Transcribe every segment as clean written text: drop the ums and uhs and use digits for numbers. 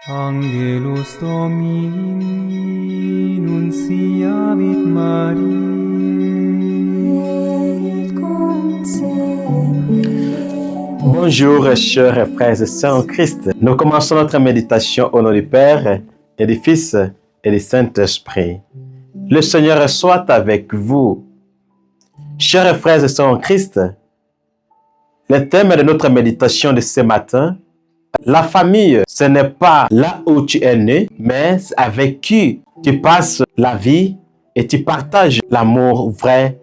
Angelus Domini nunciavit Mariae et concepit. Bonjour chers frères et sœurs en Christ. Nous commençons notre méditation au nom du Père et du Fils et du Saint-Esprit. Le Seigneur soit avec vous. Chers frères et sœurs en Christ, le thème de notre méditation de ce matin, la famille, ce n'est pas là où tu es né, mais avec qui tu passes la vie et tu partages l'amour vrai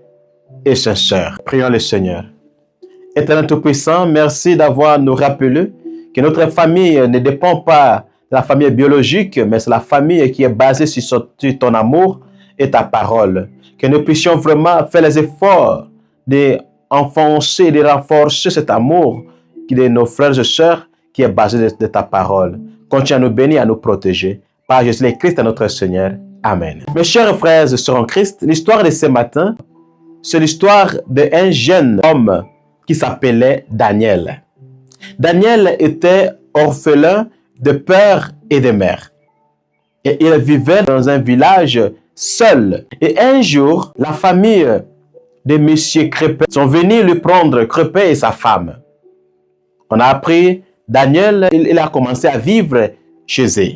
et sincère. Prions le Seigneur. Éternel Tout-Puissant, merci d'avoir nous rappelé que notre famille ne dépend pas de la famille biologique, mais c'est la famille qui est basée sur ton amour et ta parole. Que nous puissions vraiment faire les efforts d'enfoncer, de renforcer cet amour de nos frères et sœurs qui est basé de ta parole. Continue à nous bénir, à nous protéger. Par Jésus le Christ, notre Seigneur. Amen. Mes chers frères et sœurs en Christ, l'histoire de ce matin, c'est l'histoire d'un jeune homme qui s'appelait Daniel. Daniel était orphelin de père et de mère. Et il vivait dans un village seul. Et un jour, la famille de Monsieur Crépin sont venus lui prendre, Crépin et sa femme. On a appris, Daniel, il a commencé à vivre chez eux.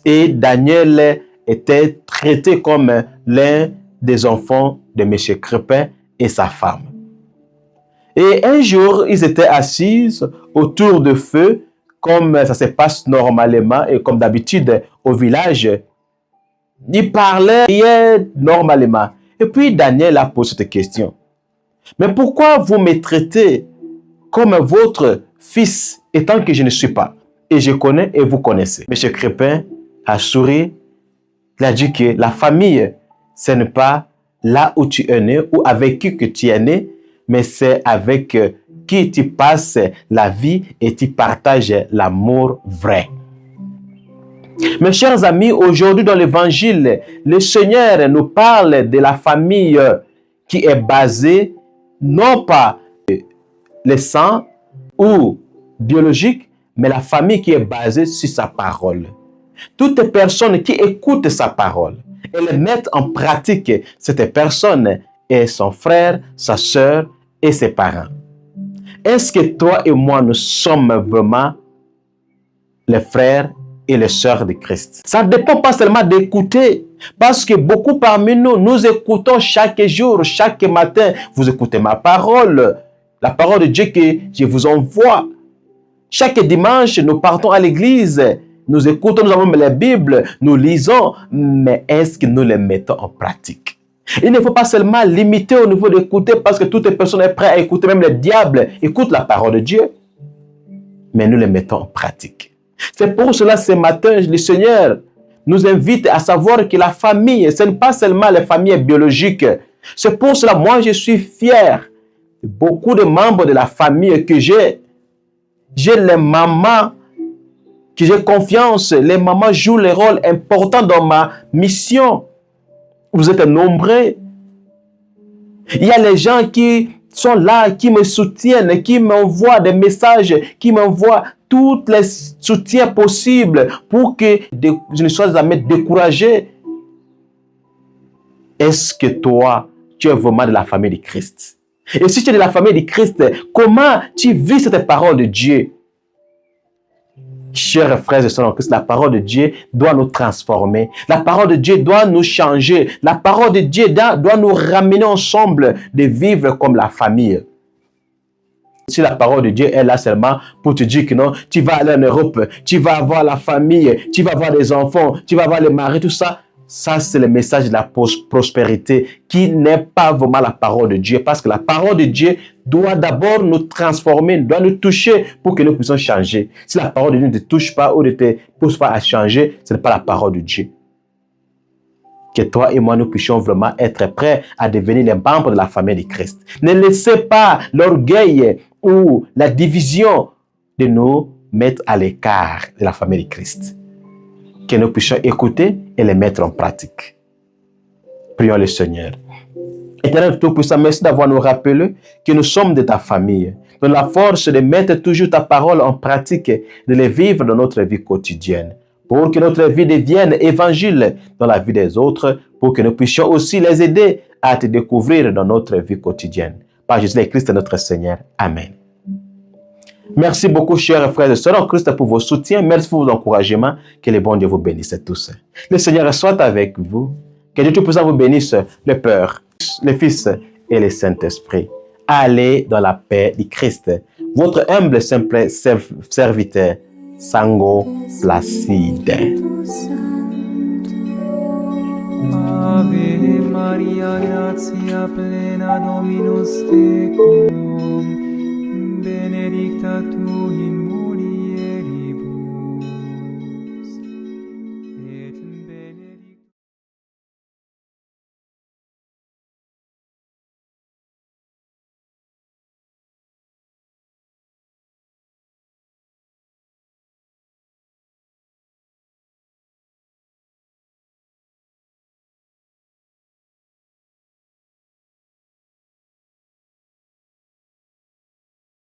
Et Daniel était traité comme l'un des enfants de Monsieur Crépin et sa femme. Et un jour, ils étaient assis autour de feu, comme ça se passe normalement et comme d'habitude au village. Ils parlaient normalement. Et puis Daniel a posé cette question. Mais pourquoi vous me traitez comme votre fils, étant que je ne suis pas? Et je connais et vous connaissez. Monsieur Crépin a souri. Il a dit que la famille, ce n'est pas là où tu es né ou avec qui que tu es né, mais c'est avec qui tu passes la vie et tu partages l'amour vrai. Mes chers amis, aujourd'hui dans l'évangile, le Seigneur nous parle de la famille qui est basée non pas le sang ou biologique, mais la famille qui est basée sur sa parole. Toutes les personnes qui écoutent sa parole et les mettent en pratique, cette personne est son frère, sa sœur et ses parents. Est-ce que toi et moi, nous sommes vraiment les frères et les sœurs de Christ? Ça ne dépend pas seulement d'écouter, parce que beaucoup parmi nous, nous écoutons chaque jour, chaque matin. Vous écoutez ma parole, la parole de Dieu que je vous envoie. Chaque dimanche, nous partons à l'église, nous écoutons, nous avons la Bible, nous lisons, mais est-ce que nous les mettons en pratique? Il ne faut pas seulement limiter au niveau d'écouter, parce que toute personne est prête à écouter, même le diable écoute la parole de Dieu, mais nous les mettons en pratique. C'est pour cela, ce matin, le Seigneur nous invite à savoir que la famille, ce n'est pas seulement les familles biologiques. C'est pour cela, moi, je suis fier de beaucoup de membres de la famille que j'ai. J'ai les mamans que j'ai confiance. Les mamans jouent le rôle important dans ma mission. Vous êtes nombreux. Il y a les gens qui sont là, qui me soutiennent, qui m'envoient des messages, qui m'envoient tous les soutiens possibles pour que je ne sois jamais découragé. Est-ce que toi, tu es vraiment de la famille de Christ? Et si tu es de la famille de Christ, comment tu vis cette parole de Dieu? Chers frères et sœurs en Christ, la parole de Dieu doit nous transformer. La parole de Dieu doit nous changer. La parole de Dieu doit nous ramener ensemble de vivre comme la famille. Si la parole de Dieu est là seulement pour te dire que non, tu vas aller en Europe, tu vas avoir la famille, tu vas avoir des enfants, tu vas avoir le mari, tout ça, ça c'est le message de la prospérité qui n'est pas vraiment la parole de Dieu. Parce que la parole de Dieu doit d'abord nous transformer, doit nous toucher pour que nous puissions changer. Si la parole de Dieu ne te touche pas ou ne te pousse pas à changer, ce n'est pas la parole de Dieu. Que toi et moi, nous puissions vraiment être prêts à devenir les membres de la famille de Christ. Ne laissez pas l'orgueil ou la division de nous mettre à l'écart de la famille de Christ. Que nous puissions écouter et les mettre en pratique. Prions le Seigneur. Éternel Tout-Puissant, merci d'avoir nous rappelé que nous sommes de ta famille. donne la force de mettre toujours ta parole en pratique, de les vivre dans notre vie quotidienne, pour que notre vie devienne évangile dans la vie des autres, pour que nous puissions aussi les aider à te découvrir dans notre vie quotidienne. Par Jésus-Christ notre Seigneur. Amen. Merci beaucoup, chers frères et sœurs en Christ, pour vos soutiens. Merci pour vos encouragements. Que le bon Dieu vous bénisse tous. Le Seigneur soit avec vous. Que Dieu Tout-Puissant vous bénisse, le Père, le Fils et le Saint-Esprit. Allez dans la paix du Christ. Votre humble, simple serviteur, Sango Placide. Ave Maria, gratia plena Dominus tecum, benedicta tu in